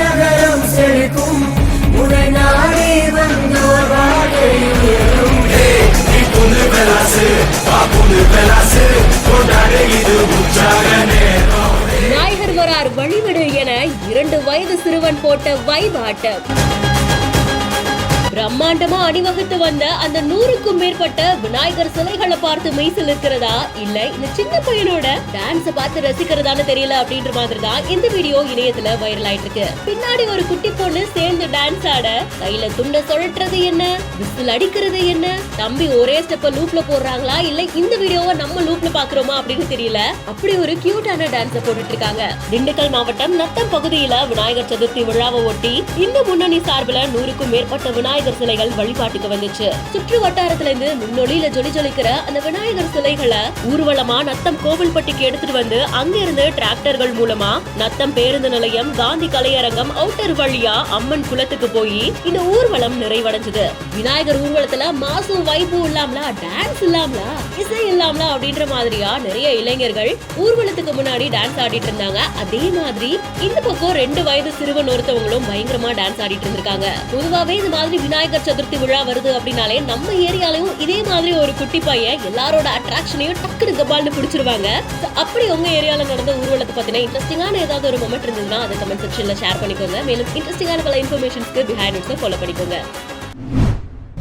நகரம் செழிக்கும் உனை நாடி வந்தோர் வாழ்க்கை உயரும். விநாயகர் வரார் வழிவிடு என 2 வயது சிறுவன் போட்ட வைபாட்டம். பிரம்மாண்டமா அணிவகுத்து வந்த அந்த 100க்கும் மேற்பட்ட விநாயகர் சிலைகளை பார்த்து மெய்சில் இருக்கிறதா இல்ல இந்த சின்ன பையனோட டான்ஸ் பார்த்து ரசிக்கிறதான்னு தெரியல அப்படின்ற மாதிரி தான் இந்த வீடியோ இணையத்துல வைரல் ஆயிட்டு இருக்கு. பின்னாடி ஒரு குட்டி பொண்ணு சேர்ந்து டான்ஸ் ஆட, கையில துண்டை சுழற்றது என்ன, விசில் அடிக்கிறது என்ன, தம்பி ஒரே ஸ்டெப்ப லூப்ல போடுறாங்களா இல்ல இந்த வீடியோவை நம்ம லூப்ல பாக்குறோமா அப்படின்னு தெரியல. அப்படி ஒரு கியூட்டான டான்ஸ போட்டுட்டு இருக்காங்க. திண்டுக்கல் மாவட்டம் நத்தம் பகுதியில விநாயகர் சதுர்த்தி விழாவை ஒட்டி இந்த முன்னணி சார்பில் 100க்கும் மேற்பட்ட விநாயகர் சிலைகள் வழிபாட்டுக்கு வந்துச்சு. சுற்று வட்டாரத்துல இருந்து முன்னொளியில ஜொலி ஜொலிக்கிற அந்த விநாயகர் சிலைகளை ஊர்வலமா நத்தம் கோவில்பட்டிக்கு எடுத்துட்டு வந்து அங்கிருந்து டிராக்டர்கள் மூலமா நத்தம் பேருந்து நிலையம், காந்தி கலையரங்கம், அவுட்டர் வழியா அம்மன் குளத்துக்கு போய் இந்த ஊர்வலம் நிறைவடைஞ்சது. விநாயகர் ஊர்வலத்துல மாசும் வைப்பு இல்லாமலா, டான்ஸ் இல்லாமலா, இசை இல்லாமலா அப்படின்ற மாதிரியா நிறைய இளைஞர்கள் ஊர்வலத்துக்கு முன்னாடி டான்ஸ் ஆடிட்டு இருந்தாங்க. அதே மாதிரி இந்த பக்கம் 2 வயது சிறுவன் ஒருத்தவங்களும் பயங்கரமா டான்ஸ் ஆடிட்டு இருந்திருக்காங்க. பொதுவாவே இந்த மாதிரி விநாயகர் சதுர்த்தி விழா வருது அப்படின்னாலே நம்ம ஏரியாலையும் இதே மாதிரி ஒரு குட்டி பையன் எல்லாரோட அட்ராக்ஷனையும் டக்குனு கபால்னு பிடிச்சிருவாங்க. அப்படி உங்க ஏரியால நடந்த ஊர்வலத்தை பத்தின இன்ட்ரெஸ்டிங்கான ஏதாவது ஒரு மொமெண்ட் இருந்ததுன்னா அதை கமெண்ட் செக்ஷன்ல ஷேர் பண்ணிக்கோங்க. மேலும் இன்ட்ரெஸ்டிங்கான பல இன்ஃபர்மேஷன்ஸ்க்கு பிஹைண்ட் நோட்ஸை ஃபாலோ பண்ணிக்கோங்க.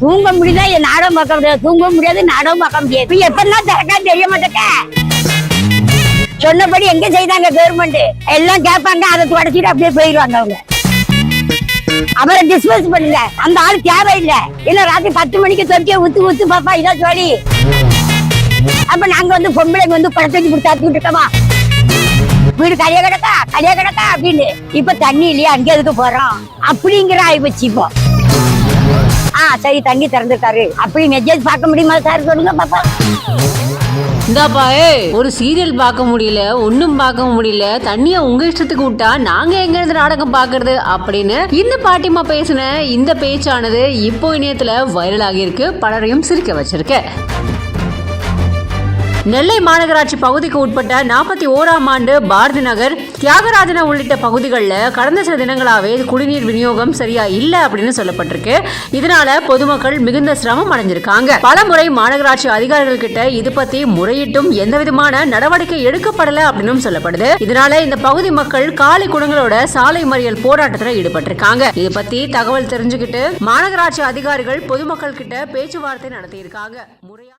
தூங்க முடியல, நாடகம் பார்க்க முடியாது, தூங்க முடியாது, நாடகம் பார்க்க முடியாது. எப்பெல்லாம் திறக்கா தெரிய மாட்டேங்க. சொன்னபடி எங்க செய்தாங்க கவர்மெண்ட் எல்லாம் கேட்பாங்க, அதை தொடச்சிட்டு அப்படியே போயிடுவாங்க அவங்க. அவரை டிஸ்போஸ் பண்ணுங்க, அந்த ஆள் தேவையில்லை. இல்ல ராத்திரி 10 மணிக்கு தொட்டிய ஊத்து பாப்பா இதான் சொல்லி அப்ப நாங்க வந்து பொம்பளைங்க வந்து பழத்தை வச்சு கொடுத்தாத்துக்கிட்டு இருக்கோமா, வீடு கரையா கிடக்கா அப்படின்னு. இப்ப தண்ணி இல்லையா, அங்கே எதுக்கு போறோம் அப்படிங்கிற ஆயிப்போச்சு. இப்போ சரி தண்ணி திறந்துருக்காரு அப்படி மெசேஜ் பார்க்க முடியுமா சார் சொல்லுங்க பாப்பா. இந்தாப்பா ஒரு சீரியல் பார்க்க முடியல, ஒன்னும் பார்க்க முடியல, தண்ணிய உங்க இஷ்டத்துக்கு விட்டா நாங்க எங்க இருந்து நாடகம் பாக்குறது அப்படின்னு இந்த பாட்டிமா பேசின இந்த பேச்சானது இப்போ இணையத்துல வைரல் ஆகியிருக்கு, பலரையும் சிரிக்க வச்சிருக்கு. நெல்லை மாநகராட்சி பகுதிக்கு உட்பட்ட 41ஆம் ஆண்டு பாரதி நகர், தியாகராஜன உள்ளிட்ட பகுதிகளில் கடந்த சில தினங்களாவே குடிநீர் விநியோகம் சரியா இல்ல அப்படின்னு சொல்லப்பட்டிருக்கு. இதனால பொதுமக்கள் மிகுந்த சிரமம் அடைஞ்சிருக்காங்க. பல முறை மாநகராட்சி அதிகாரிகள் கிட்ட இது பத்தி முறையிட்டும் எந்த விதமான நடவடிக்கை எடுக்கப்படல அப்படின்னு சொல்லப்படுது. இதனால இந்த பகுதி மக்கள் காலி குடங்களோட சாலை மறியல் போராட்டத்தில் ஈடுபட்டிருக்காங்க. இது பத்தி தகவல் தெரிஞ்சுக்கிட்டு மாநகராட்சி அதிகாரிகள் பொதுமக்கள் கிட்ட பேச்சுவார்த்தை நடத்தியிருக்காங்க. முறையா